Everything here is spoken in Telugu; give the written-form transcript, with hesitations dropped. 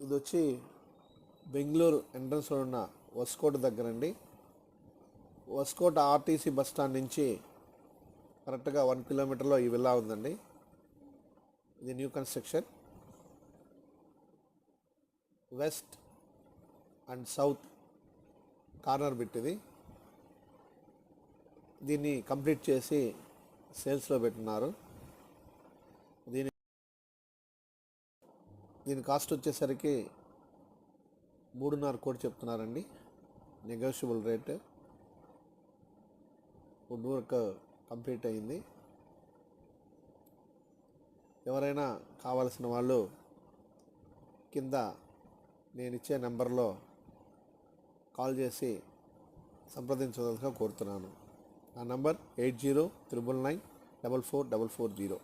ఇది వచ్చి బెంగళూరు ఎంట్రన్స్లో ఉన్న వస్కోట్ దగ్గరండి. వస్కోట్ ఆర్టీసీ బస్ స్టాండ్ నుంచి కరెక్ట్గా 1 కిలోమీటర్లో ఈ విల్లా ఉందండి. ఇది new construction. West and south corner bit ఇది. దీన్ని కంప్లీట్ చేసి సేల్స్లో పెట్టున్నారు. దీని కాస్ట్ వచ్చేసరికి 3.5 కోటి చెప్తున్నారండి. Negotiable rate. Wood work complete అయింది. ఎవరైనా కావాల్సిన వాళ్ళు కింద నేను ఇచ్చే నెంబర్లో కాల్ చేసి సంప్రదించవలసిగా కోరుతున్నాను. నా నంబర్ 8099944440.